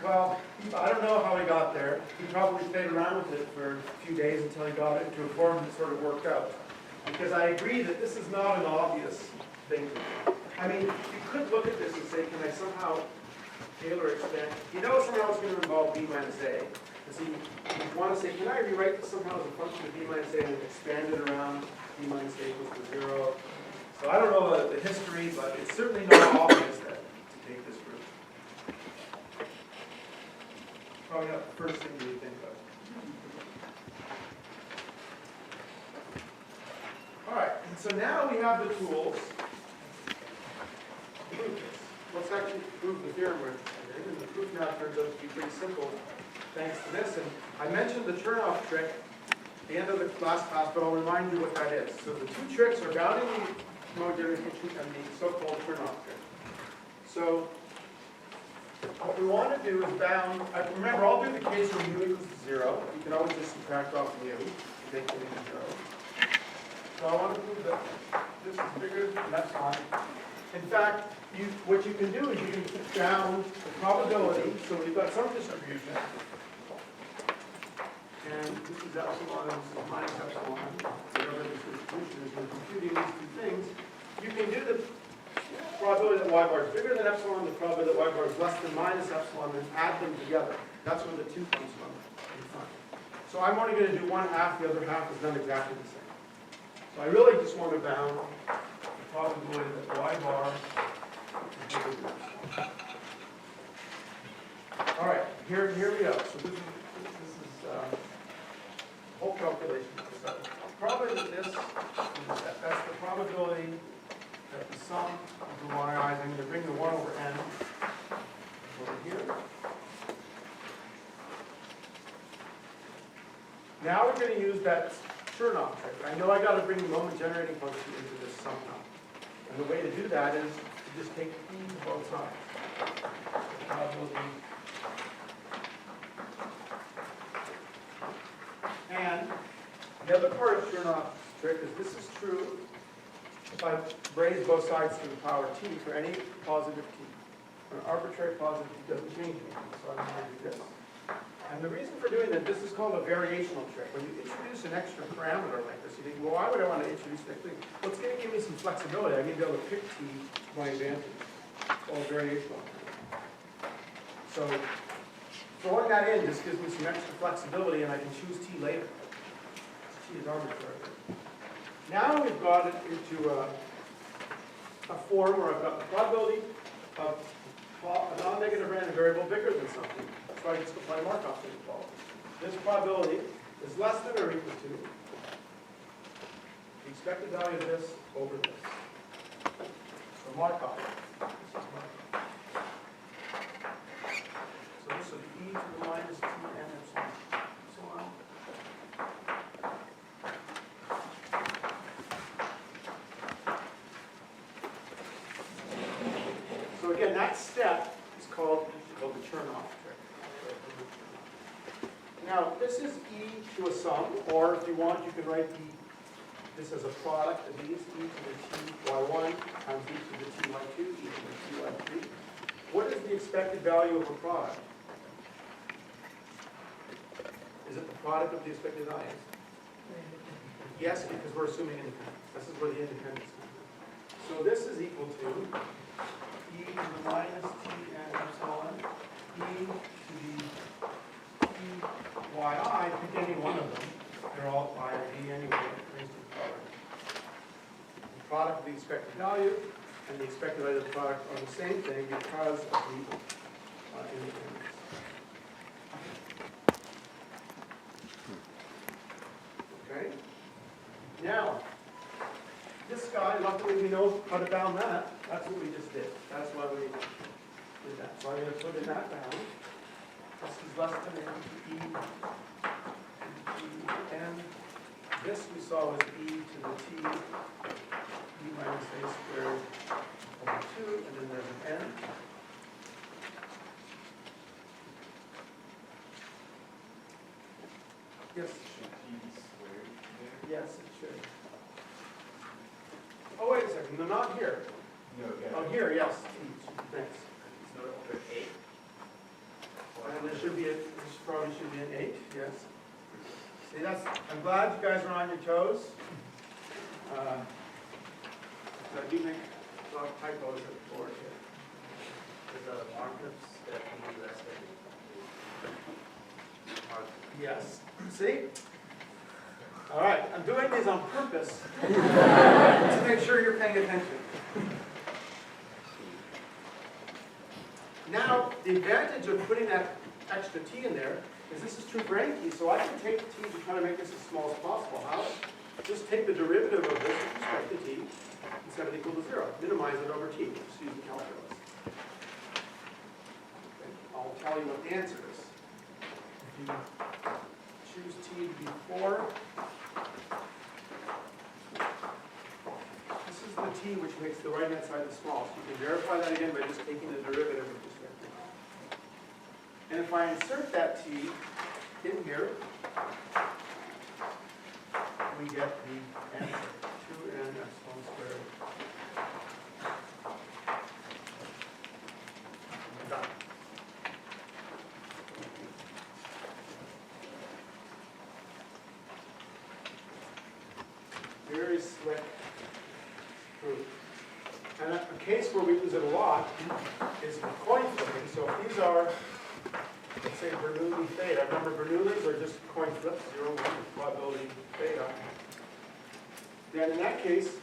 Well, I don't know how he got there. He probably played around with it for a few days until he got it into a form that sort of worked out. Because I agree that this is not an obvious thing to do. I mean, you could look at this and say, can I somehow tailor expand? You know somehow it's going to involve b minus a. And so you want to say, can I rewrite this somehow as a function of b minus a and expand it around b minus a equals to 0? So I don't know the history, but it's certainly not obvious that to take this route. Probably not the first thing you would think of. All right, and so now we have the tools to prove this. Let's actually prove the theorem we're in, and the proof now turns out to be pretty simple thanks to this. And I mentioned the turnoff trick at the end of the last class, but I'll remind you what that is. So the two tricks are bounding the homogeneous function and the so-called turnoff trick. So what we want to do is bound, remember I'll do the case where mu equals to 0. You can always just subtract off mu to make it equal to 0. So I want to prove that this is bigger than epsilon. In fact, what you can do is you can bound the probability, so we've got some distribution, and this is epsilon and this is minus epsilon, whatever this distribution is, we're computing these two things. You can do the probability that y bar is bigger than epsilon, the probability that y bar is less than minus epsilon, and add them together. That's where the 2 comes from. So I'm only going to do one half, the other half is done exactly the same. So I really just want to bound the probability that y bar is bigger than epsilon. All right, here we go. So this is whole calculation. So probability that that's the probability that the sum of the yi's, I'm going to bring the 1 over n over here. Now we're going to use that Chernoff trick. I know I got to bring the moment generating function into this somehow. And the way to do that is to just take e to both sides. And the other part of Chernoff's trick is this is true if I raise both sides to the power t for any positive t. For an arbitrary positive t doesn't change anything, so I'm going to do this. And the reason for doing that, this is called a variational trick. When you introduce an extra parameter like this, you think, well, why would I want to introduce an extra thing? Well, it's going to give me some flexibility. I'm going to be able to pick t to my advantage. It's called variational. So throwing that in just gives me some extra flexibility, and I can choose t later. T is arbitrary. Now we've got it into a form where I've got the probability of a non-negative random variable bigger than something. So I just apply Markov inequality. This probability is less than or equal to the expected value of this over this. So Markov. This is Markov. So this would be e to the minus t n epsilon. So again, that step is called the Chernoff trick. Now, this is e to a sum, or if you want, you can write this as a product of these, e to the t y1 times e to the t y2, e to the t y3. What is the expected value of a product? Is it the product of the expected values? Yes, because we're assuming independence. This is where the independence comes in. So this is equal to e to the minus t n epsilon, e to the yi, pick any one of them. They're all I or d anyway, raised to the power. The product of the expected value and the expected value of the product are the same thing because of the independence. Okay? Now, this guy, luckily we know how to bound that. That's what we just did. That's why we did that. So I'm going to put in that bound. This is less than e, and this we saw was e to the t, e minus a squared over 2, and then there's an n. Yes? Yes, it should. Oh, wait a second. No, not here. No, yeah. Oh, here, yes. Thanks. So, okay. this probably should be an 8, yes. See, I'm glad you guys are on your toes. I do make a lot of typos at the board here. With the markups that we do last time. Yes, see? All right, I'm doing these on purpose to make sure you're paying attention. Now, the advantage of putting that extra t in there is this is true for any t, so I can take t to try to make this as small as possible. How? Just take the derivative of this with respect to t and set it equal to 0. Minimize it over t. Just use the calculus. Okay. I'll tell you what the answer is. If you choose t to be 4, this is the t which makes the right-hand side the smallest. You can verify that again by just taking the derivative with respect to t. And if I insert that t in here, we get the answer, 2n epsilon squared. Done. Very slick proof. And a case where we use it a lot is for coin flipping. So if these are, let's say, Bernoulli theta. Remember, Bernoullis are just coin flips, 0, 1, probability theta. Then in that case,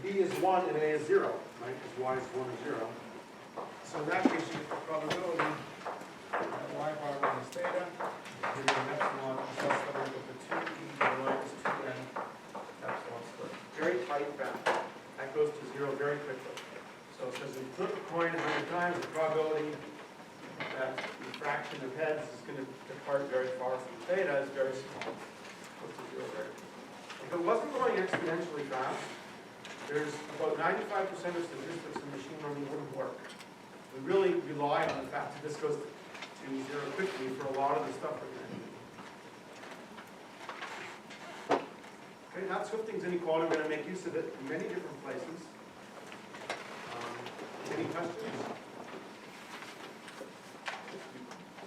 b is 1 and a is 0, right? Because y is 1 or 0. So in that case, you get the probability that y bar minus theta, you get an epsilon plus double equal to 2e minus 2n epsilon squared. Very tight bound. That goes to 0 very quickly. So it says if you flip a coin 100 times, the probability that the fraction of heads is going to depart very far from theta is very small. Goes to 0 very quickly. If it wasn't going exponentially fast, there's about 95% of statistics in machine learning wouldn't work. We really rely on the fact that this goes to 0 quickly for a lot of the stuff we're going to do. Okay, now Swifting's inequality, we're going to make use of it in many different places. Any questions?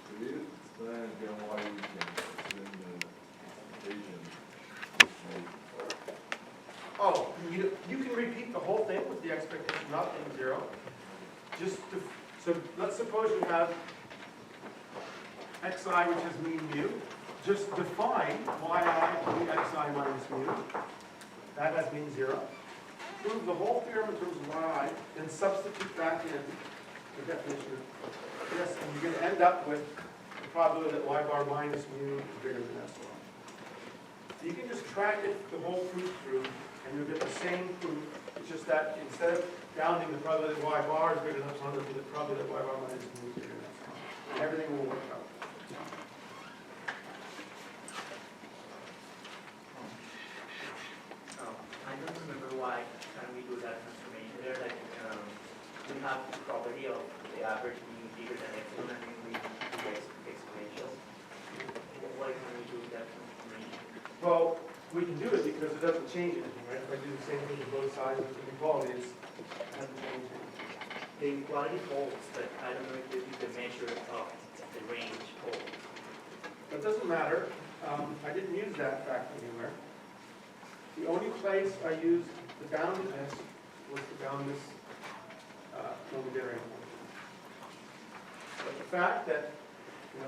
Could you explain again why you can assume the equation? Oh, you can repeat the whole thing with the expectation not being 0. So let's suppose you have xi, which is mean mu. Just define yi to be xi minus mu. That has mean 0. Prove the whole theorem in terms of yi, and substitute back in the definition of this, and you're going to end up with the probability that y bar minus mu is bigger than epsilon. So you can just track it the whole proof through, and you'll get the same proof. It's just that instead of bounding the probability that y bar is bigger than epsilon, it'll be the probability that y bar minus mu is bigger than epsilon. And everything will work out. I don't remember why can we do that transformation there. Like we have the property of the average being bigger than epsilon, and then we do exponentials. Why can we do that transformation? Well, we can do it because it doesn't change anything, right? If I do the same thing with both sides of the inequality, it doesn't change anything. The inequality holds, but I don't know if the measure of the range holds. That doesn't matter. I didn't use that fact anywhere. The only place I used the boundedness was to bound this non-invariant function. But the fact that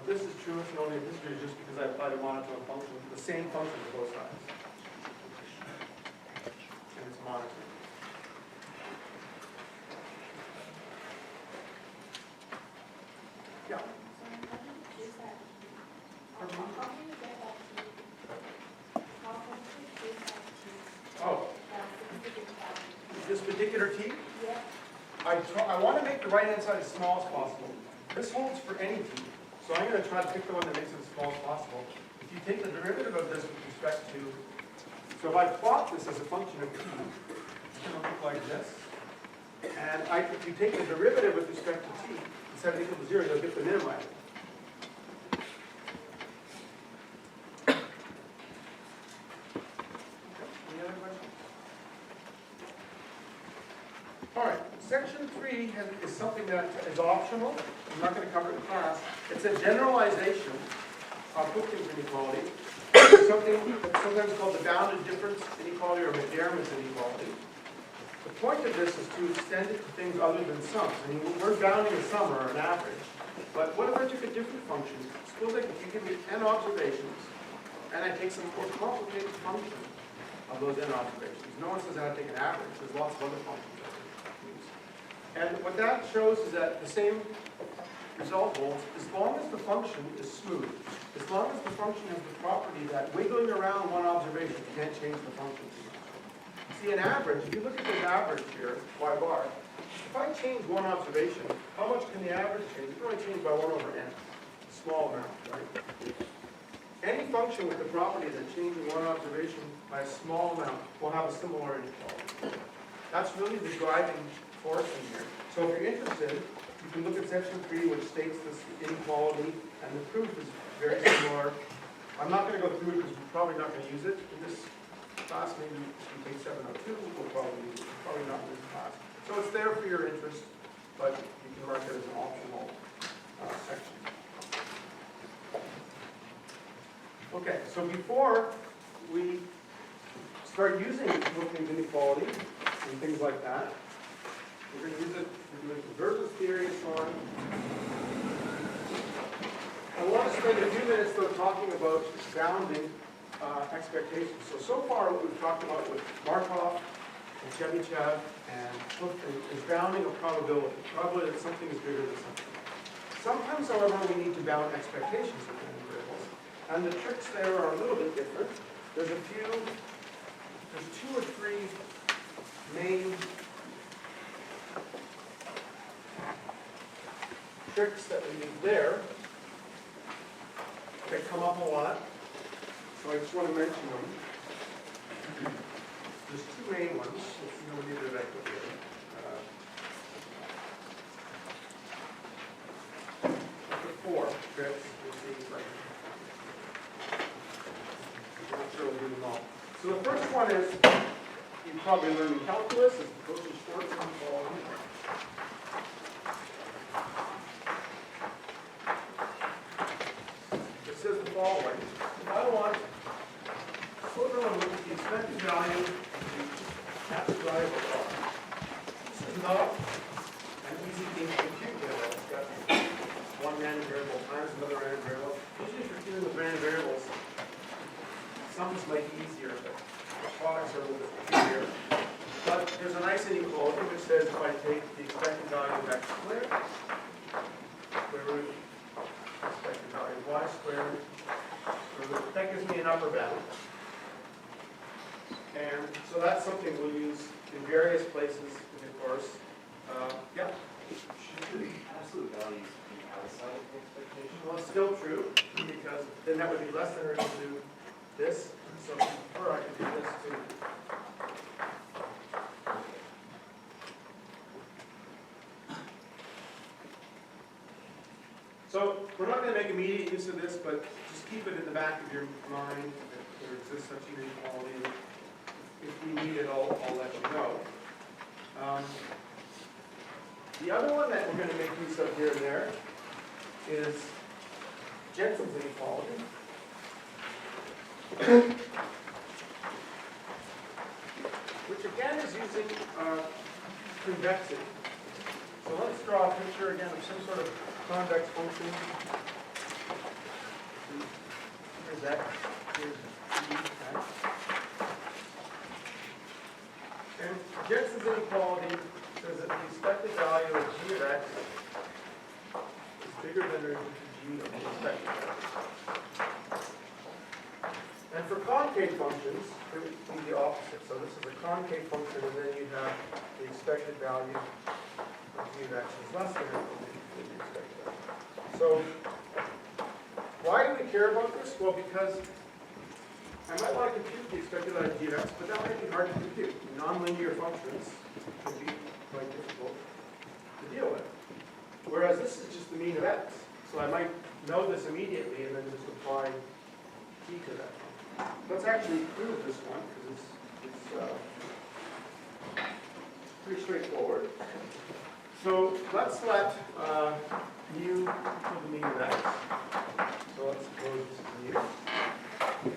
this is true, it's only this is just because I applied a monotone function, the same function to both sides. And it's monotone. Yeah. Oh, this particular t? I want to make the right-hand side as small as possible. This holds for any t. So I'm going to try to pick the one that makes it as small as possible. If you take the derivative of this with respect to, so if I plot this as a function of t, it's going to look like this. And if you take the derivative with respect to t, instead of equal to 0, you'll get the minimizer. Any other questions? All right, section 3 is something that is optional. I'm not going to cover it in class. It's a generalization of Hooke's inequality. It's something that's sometimes called the bounded difference inequality or McDermott's inequality. The point of this is to extend it to things other than sums. I mean, we're bounding a sum or an average, but what if I took a different function? Suppose like if you give me 10 observations, and I take some more complicated function of those n observations. No one says I have to take an average. There's lots of other functions I can use. And what that shows is that the same result holds as long as the function is smooth. As long as the function has the property that wiggling around one observation can't change the function too much. See, an average, if you look at this average here, y bar, if I change one observation, how much can the average change? It can only change by 1 over n. Small amount, right? Any function with the property that changing one observation by a small amount will have a similar inequality. That's really the driving force in here. So if you're interested, you can look at section 3, which states this inequality, and the proof is very similar. I'm not going to go through it because we're probably not going to use it in this class. Maybe if you take 702, we'll probably use it. Probably not in this class. So it's there for your interest, but you can mark it as an optional section. Okay, so before we start using Hooke's inequality and things like that, we're going to use it, we're doing convergence theory and so on. I want to spend a few minutes though talking about bounding expectations. So far what we've talked about with Markov and Chebyshev and Hooke is bounding a probability. Probability that something is bigger than something. Sometimes, however, we need to bound expectations within variables. And the tricks there are a little bit different. There's 2 or 3 main tricks that we use there that come up a lot. So I just want to mention them. There's 2 main ones. Let's see how many did I put here. I put 4 tricks. Let's see if I can. I'm not sure we'll do them all. So the first one is, you probably learned in calculus, is the Cauchy-Schwarz inequality. It says the following. If I want, suppose I want to look at the expected value of the absolute value of R. This is not an easy thing to compute with. It's got one random variable times another random variable. Usually if you're dealing with random variables, sums might be easier, but products are a little bit trickier. But there's a nice inequality which says if I take the expected value of x squared, square root expected value of y squared, that gives me an upper bound. And so that's something we'll use in various places in the course. Yeah? Should the absolute values be outside of the expectation? Well, it's still true, because then that would be less than or equal to this. So if you prefer, I can do this too. So we're not going to make immediate use of this, but just keep it in the back of your mind that there exists such an inequality. If we need it, I'll let you know. The other one that we're going to make use of here and there is Jensen's inequality. Which again is using convexity. So let's draw a picture again of some sort of convex function. Here's x, here's e, x. And Jensen's inequality says that the expected value of g of x is bigger than or equal to g of the expected value. And for concave functions, it would be the opposite. So this is a concave function, and then you have the expected value of g of x is less than or equal to the expected value. So why do we care about this? Well, because I might want to compute the expected value of g of x, but that might be hard to compute. Nonlinear functions can be quite difficult to deal with. Whereas this is just the mean of x. So I might know this immediately and then just apply t to that. Let's actually prove this one, because it's pretty straightforward. So let's let mu equal the mean of x. So let's suppose this is mu.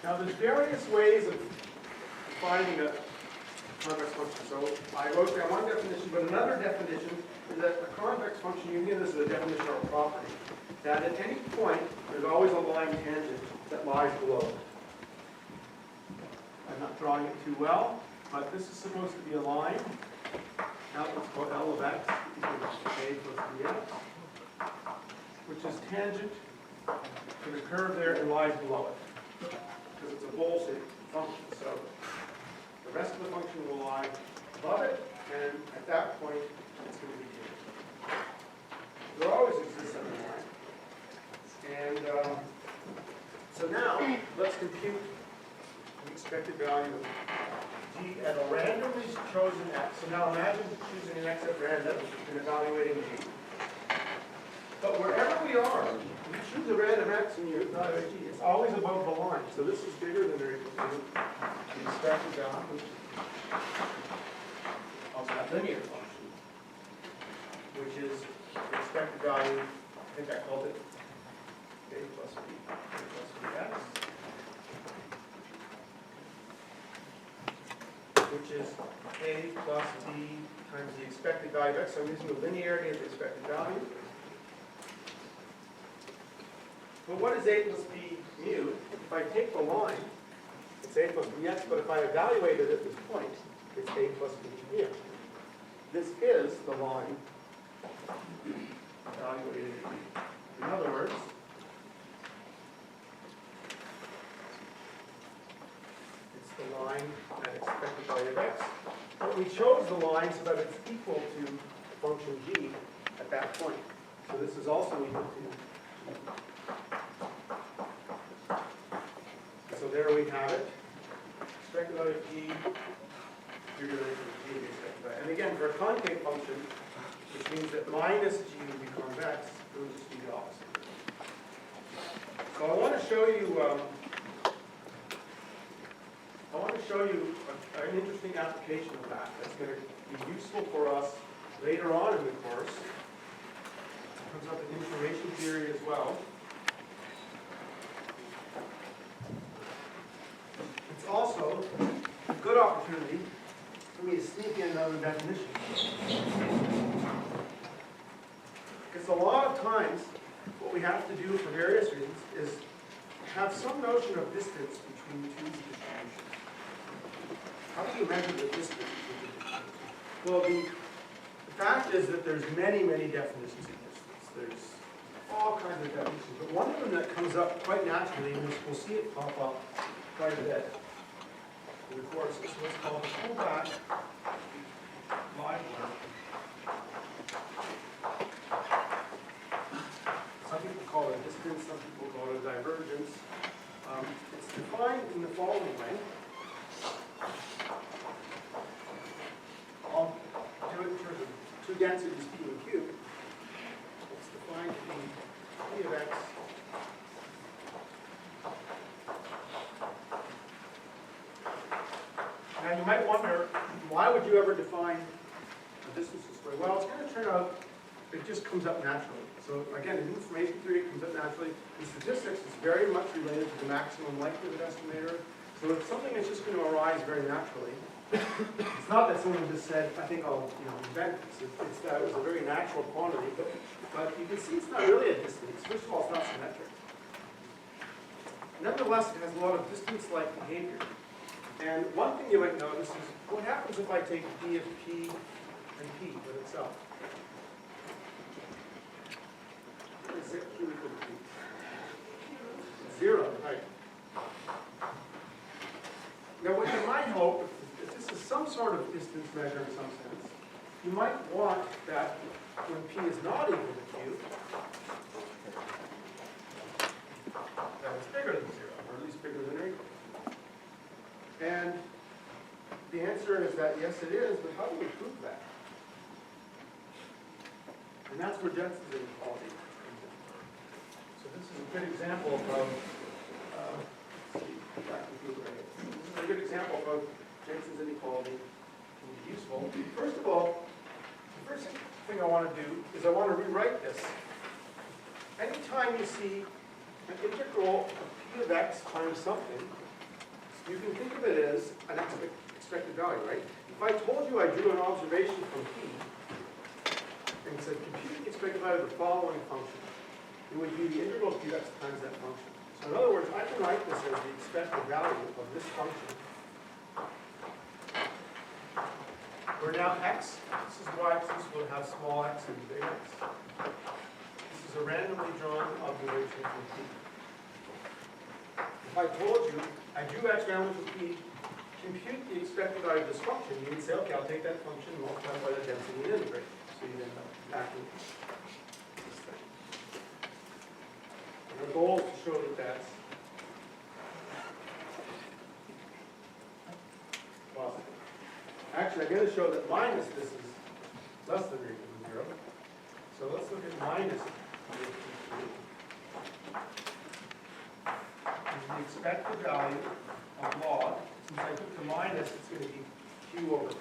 Now there's various ways of defining a convex function. So I wrote down one definition, but another definition is that a convex function, you can this is a definition or a property, that at any point there's always a line tangent that lies below it. I'm not drawing it too well, but this is supposed to be a line. Now let's call L of x equals a plus bx, which is tangent to the curve there and lies below it, because it's a bowl-shaped function. So the rest of the function will lie above it, and at that point, it's going to be tangent. There always exists on the line. And so now, let's compute the expected value of g at a randomly chosen x. So now imagine choosing an x at random and evaluating g. But wherever we are, you choose a random x and you evaluate g, it's always above the line. So this is bigger than or equal to the expected value of that linear function, which is the expected value, I think I called it a plus bx, which is a plus b times the expected value of x. So I'm using the linearity of the expected value. But what is a plus b mu? If I take the line, it's a plus bx, but if I evaluate it at this point, it's a plus b mu. This is the line evaluated. In other words, it's the line at expected value of x. But we chose the line so that it's equal to function g at that point. So this is also equal to g. So there we have it. Expected value of g greater than g of the expected value. And again, for a concave function, which means that minus g would be convex, it would just be the opposite. So I want to show you an interesting application of that that's going to be useful for us later on in the course. It comes up in information theory as well. It's also a good opportunity for me to sneak in another definition. Because a lot of times, what we have to do for various reasons is have some notion of distance between two distributions. How do you measure the distance between two distributions? Well, the fact is that there's many, many definitions of distance. There's all kinds of definitions. But one of them that comes up quite naturally, and we'll see it pop up quite a bit in the course, is what's called the pullback line length. Some people call it distance, some people call it divergence. It's defined in the following way. I'll do it in terms of two densities, p and q. It's defined to be p of x Now you might wonder, why would you ever define a distance this way? Well, it's going to turn out, it just comes up naturally. So again, in information theory, it comes up naturally. In statistics, it's very much related to the maximum likelihood estimator. So it's something that's just going to arise very naturally. It's not that someone just said, I think I'll invent this. It's that it was a very natural quantity. But you can see it's not really a distance. First of all, it's not symmetric. Nevertheless, it has a lot of distance-like behavior. And one thing you might notice is, what happens if I take d of p and p with itself? What is it q equal to p? 0, right. Now what you might hope, if this is some sort of distance measure in some sense, you might want that when p is not equal to q, that it's bigger than 0, or at least bigger than or equal. And the answer is that yes, it is, but how do we prove that? And that's where Jensen's inequality comes in. So this is a good example of, let's see, back to Google. This is a good example of Jensen's inequality can be useful. First of all, the first thing thing I want to do is I want to rewrite this. Anytime you see an integral of p of x times something, you can think of it as an expected value, right? If I told you I drew an observation from p and said compute the expected value of the following function, it would be the integral of p of x times that function. So in other words, I can write this as the expected value of this function, where now x, this is why it's useful to have small x and big x. This is a randomly drawn observation from p. If I told you I drew x randomly from p, compute the expected value of this function, you would say, okay, I'll take that function, multiply by the density and integrate. So you'd end up backing this thing. And our goal is to show that that's positive. Actually, I'm going to show that minus this is less than or equal to 0. So let's look at minus the expected value of log. Since I took the minus, it's going to be q over p.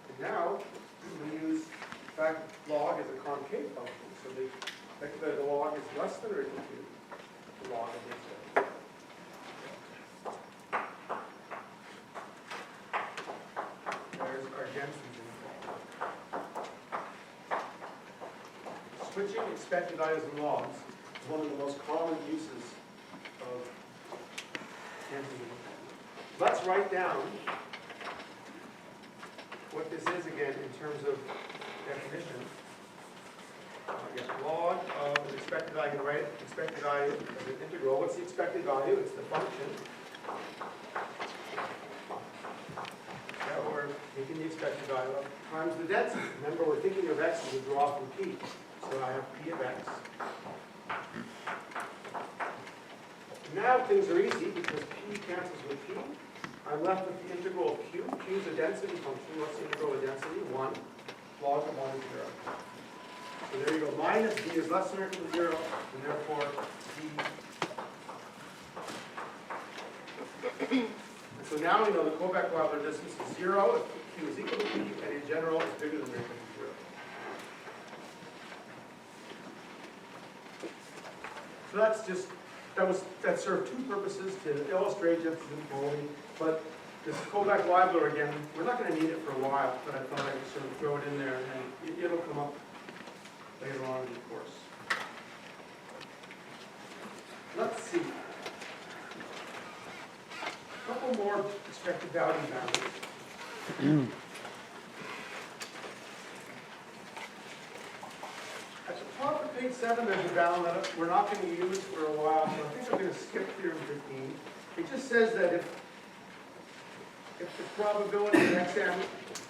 And now, we use the fact that log is a concave function. So the expected value of the log is less than or equal to the log of the expected. There's our density. Switching expected values and logs is one of the most common uses of density. Let's write down what this is again in terms of definition. Log of an expected value, right? Expected value as an integral. What's the expected value? It's the function. Yeah, we're taking the expected value of times the density. Remember, we're thinking of x as a draw from p. So I have p of x. Now things are easy because p cancels with p. I'm left with the integral of q. Q is a density function. What's the integral of density? 1. Log of 1 is 0. So there you go. Minus b is less than or equal to 0, and therefore p. And so now we know the Kovac-Wabler distance is 0 if q is equal to p, and in general is bigger than or equal to 0. So that's just, that served two purposes, to illustrate density inequality, but this Kovac-Wabler again, we're not going to need it for a while, but I thought I could sort of throw it in there, and it'll come up later on in the course. Let's see. A couple more expected value boundaries. At the top of page 7, there's a bound that we're not going to use for a while, so I think I'm going to skip theorem 15. It just says that if the probability of xm is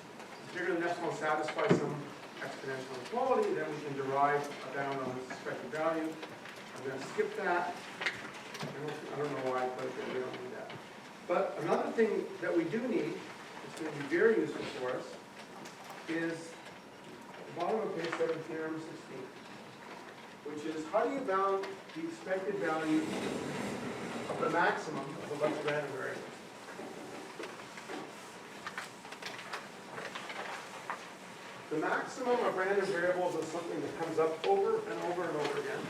bigger than epsilon satisfies some exponential inequality, then we can derive a bound on this expected value. I'm going to skip that. I don't know why I put it there. We don't need that. But another thing that we do need, it's going to be very useful for us, is the bottom of page 7, theorem 16, which is how do you bound the expected value of the maximum of a bunch of random variables? The maximum of random variables is something that comes up over and over and over again.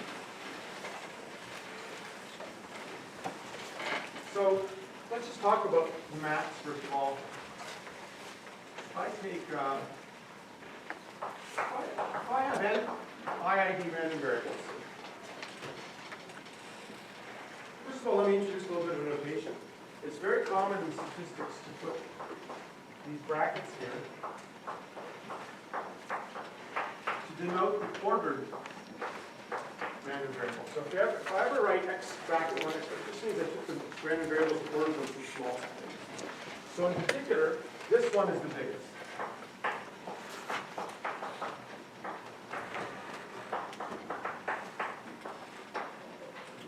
So let's just talk about the max first of all. If I take, if I have n IID random variables, first of all, let me introduce a little bit of notation. It's very common in statistics to put these brackets here to denote the ordered random variable. So if I ever write x bracket 1, x, this means I took the random variables and ordered them from small. So in particular, this one is the biggest.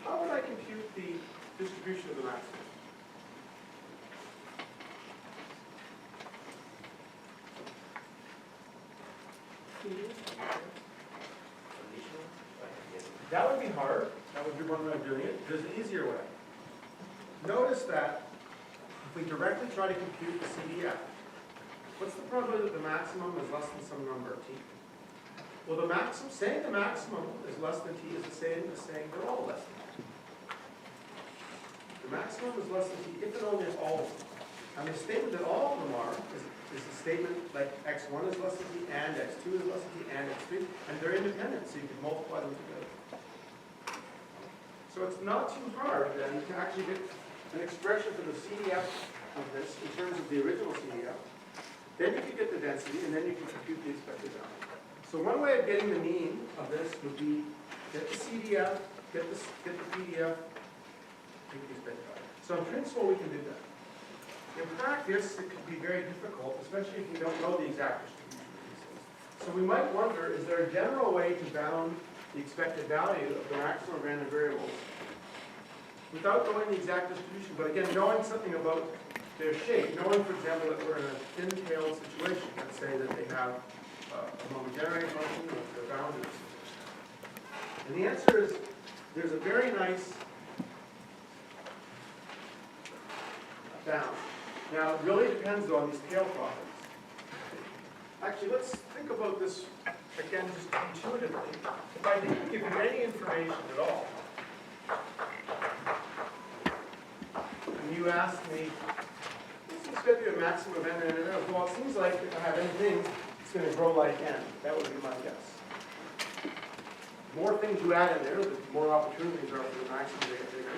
How would I compute the distribution of the maximum? That would be hard. That would be one way of doing it. There's an easier way. notice that if we directly try to compute the CDF, what's the probability that the maximum is less than some number t? Well, the maximum, saying the maximum is less than t is the same as saying they're all less than t. The maximum is less than t if and only if all of them. And the statement that all of them are is a statement like x1 is less than t and x2 is less than t and x3, and they're independent, so you can multiply them together. So it's not too hard then to actually get an expression for the CDF of this in terms of the original CDF. Then you can get the density, and then you can compute the expected value. So one way of getting the mean of this would be get the CDF, get the PDF, take the expected value. So in principle, we can do that. In practice, it could be very difficult, especially if we don't know the exact distribution of these things. So we might wonder, is there a general way to bound the expected value of the maximum random variables without knowing the exact distribution, but again, knowing something about their shape, knowing, for example, that we're in a thin-tailed situation, let's say that they have a moment generating function, or they're bounded. And the answer is, there's a very nice bound. Now, it really depends on these tail properties. Actually, let's think about this again, just intuitively. If I didn't give you any information at all, and you asked me, this is going to be a maximum of n, well, it seems like if I have n things, it's going to grow like n. That would be my guess. The more things you add in there, the more opportunities are for the maximum to get bigger.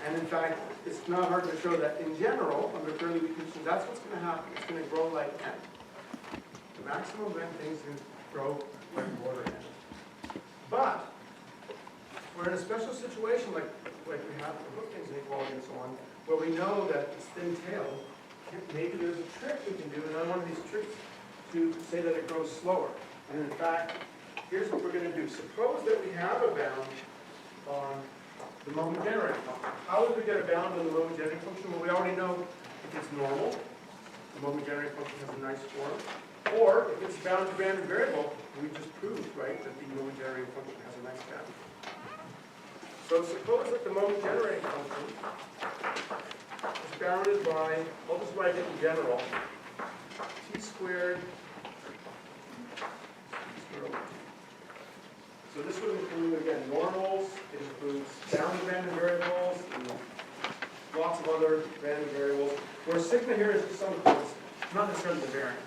And in fact, it's not hard to show that in general, under fairly weak conditions, that's what's going to happen. It's going to grow like n. The maximum of n things is going to grow like order n. But we're in a special situation like we have for Hooke's inequality and so on, where we know that it's thin-tailed. Maybe there's a trick we can do, and on one of these tricks to say that it grows slower. And in fact, here's what we're going to do. Suppose that we have a bound on the moment generating function. How would we get a bound on the moment generating function? Well, we already know if it's normal, the moment generating function has a nice form. Or if it's bound to random variable, we just proved, right, that the moment generating function has a nice bound. So suppose that the moment generating function is bounded by, I'll just write it in general, t squared. So this would include, again, normals, it includes bounded random variables, and lots of other random variables, where sigma here is just some constant, not necessarily the variance.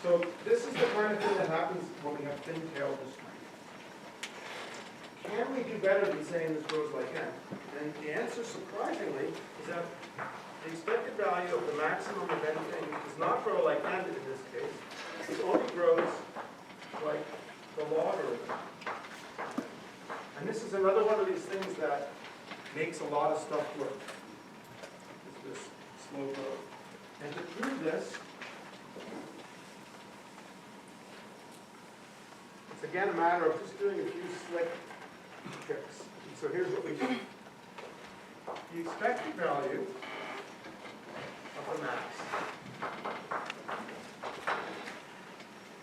So this is the kind of thing that happens when we have thin-tailed distribution. Can we do better than saying this grows like n? And the answer, surprisingly, is that the expected value of the maximum of anything does not grow like n in this case. It only grows like the logarithm. And this is another one of these things that makes a lot of stuff work. It's this slow growth. And to prove this, it's again a matter of just doing a few slick tricks. And so here's what we do. The expected value of the max.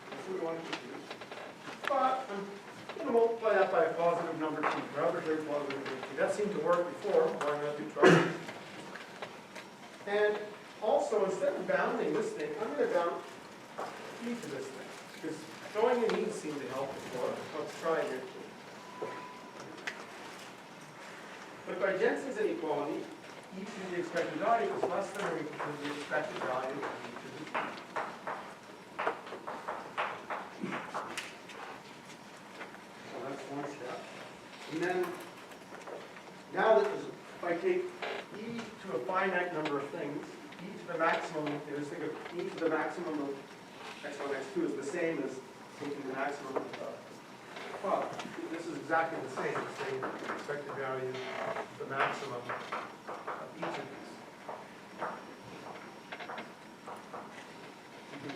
That's what we want to do. But I'm going to multiply that by a positive number t, for arbitrary positive number t. That seemed to work before, why not do try? And also, instead of bounding this thing, I'm going to bound e to this thing. Because throwing in e seemed to help before. Let's try it here too. But by Jensen's inequality, e to the expected value is less than or equal to the expected value of e to the t. So that's one step. And then, now that if I take e to a finite number of things, e to the maximum, just think of e to the maximum of x1, x2 is the same as taking the maximum of well, this is exactly the same, saying the expected value of the maximum of each of these. You can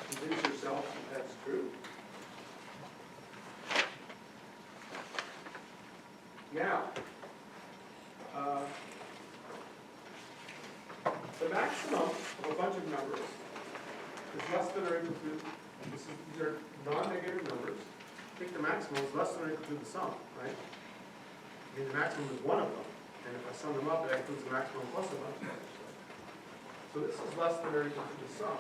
convince yourself that that's true. Now, the maximum of a bunch of numbers is less than or equal to, these are non-negative numbers, take the maximum, is less than or equal to the sum, right? I mean, the maximum is one of them, and if I sum them up, it includes the maximum plus a bunch of others. So this is less than or equal to the sum.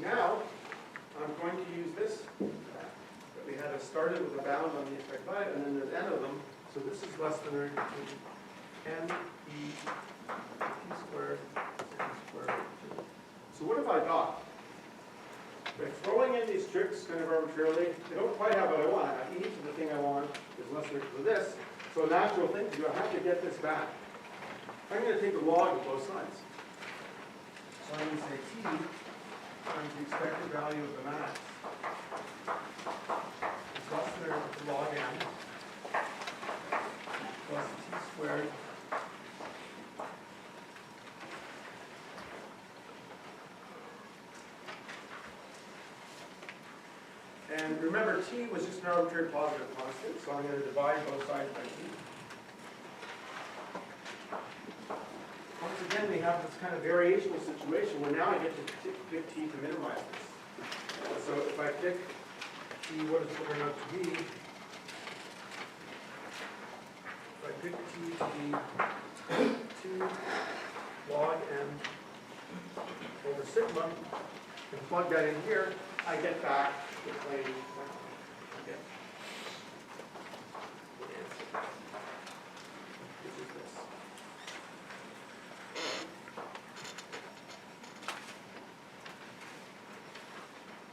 Now, I'm going to use this, that we had started with a bound on the effect by it, and then there's n of them, so this is less than or equal to n e t squared, c squared. So what have I got? By throwing in these tricks kind of arbitrarily, they don't quite have what I want. Each of the thing I want is less than or equal to this, so a natural thing to do, I have to get this back. I'm going to take the log of both sides. So I'm going to say t times the expected value of the mass is less than or equal to log n plus t squared and remember t was just an arbitrary positive constant, so I'm going to divide both sides by t. Once again, we have this kind of variational situation where now I get to pick t to minimize this. So if I pick t, what does it turn out to be? If I pick t to be 2 log n over sigma, and plug that in here, I get back the plain again. Which is this.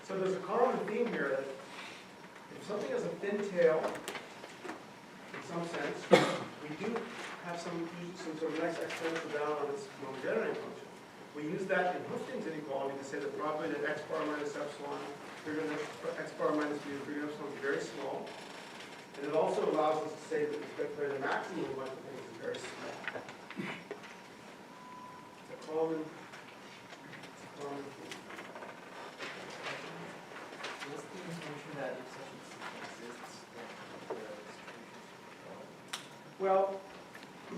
So there's a common theme here that if something has a thin tail, in some sense, we do have some sort of nice exponential down on its moment generating function. We use that in Hoeffding's inequality to say that the probability that x bar minus epsilon bigger than x bar minus b is bigger than epsilon is very small. And it also allows us to say that the maximum of a bunch of things is very small. It's a common theme. What's the information that if such a system exists, that the distribution? Well,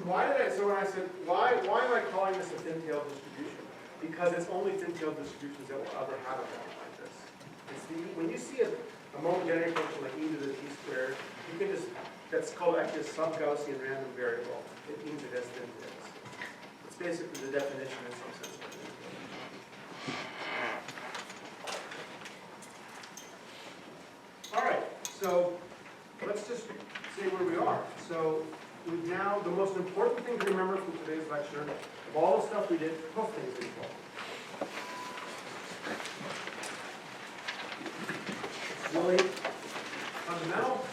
so when I said, why am I calling this a thin-tailed distribution? Because it's only thin-tailed distributions that will ever have a value like this. When you see a moment generating function like e to the t squared, you can just, that's called actually a sub-Gaussian random variable. It means it has thin tails. It's basically the definition in some sense. All right, so let's just say where we are. So now, the most important thing to remember from today's lecture, of all the stuff we did, Hoeffding's equal. It's really fundamental.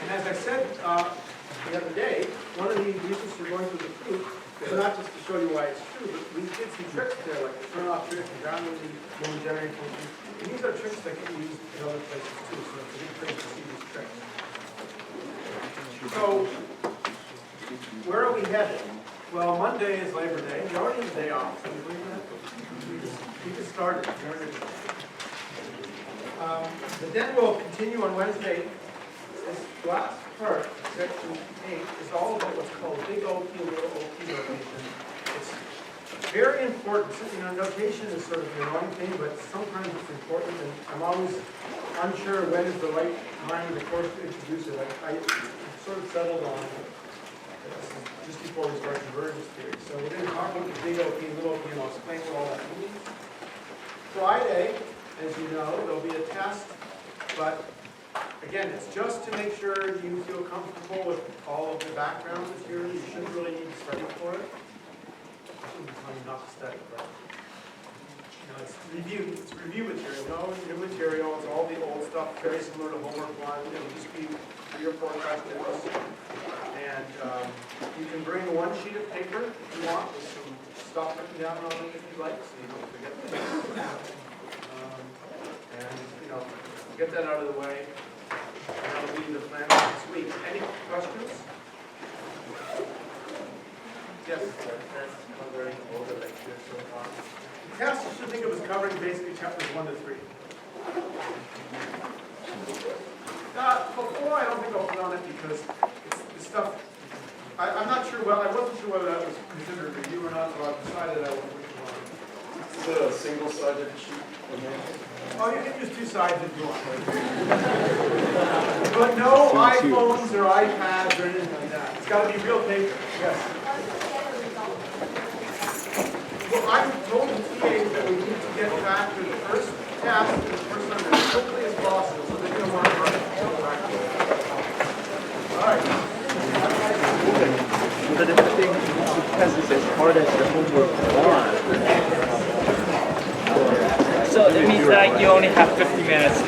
And as I said the other day, one of the reasons for going through the proof is not just to show you why it's true, but we did some tricks there, like the turn-off trick and randomly moment generating function. And these are tricks that get used in other places too, so it's a good place to see these tricks. So, where are we headed? Well, Monday is Labor Day. We already have a day off, so we just started. Then we'll continue on Wednesday. This last part, section 8, is all about what's called big OP and little OP notation. It's very important. You know, notation is sort of the wrong thing, but sometimes it's important, and I'm always unsure when is the right time in the course to introduce it. I sort of settled on just before we start convergence theory. So we're going to talk about the big OP and little OP, and I'll explain what all that means. Friday, as you know, there'll be a test, but again, it's just to make sure you feel comfortable with all of the background material. You shouldn't really need to study for it. I shouldn't be telling you not to study, but it's review material. No new material. It's all the old stuff, very similar to homework 1. It'll just be 3 or 4 questions. And you can bring 1 sheet of paper if you want, with some stuff written down on it if you'd like, so you don't forget things. And get that out of the way. And that'll be the plan for this week. Any questions? Yes? That's covering all the lectures so far. The test you should think of as covering basically chapters 1 to 3. Before, I don't think I'll put on it because it's stuff. I'm not sure. Well, I wasn't sure whether that was considered a review or not, so I decided I would put it on. Is it a single-sided sheet? Oh, you can use two sides if you want. But no iPhones or iPads or anything like that. It's gotta be real paper, yes. Well, I told the TAs that we need to get back to the first task and the first one as quickly as possible, so they don't want to run it. All right. But the thing, because it's as hard as the homework was. So it means that you only have 50 minutes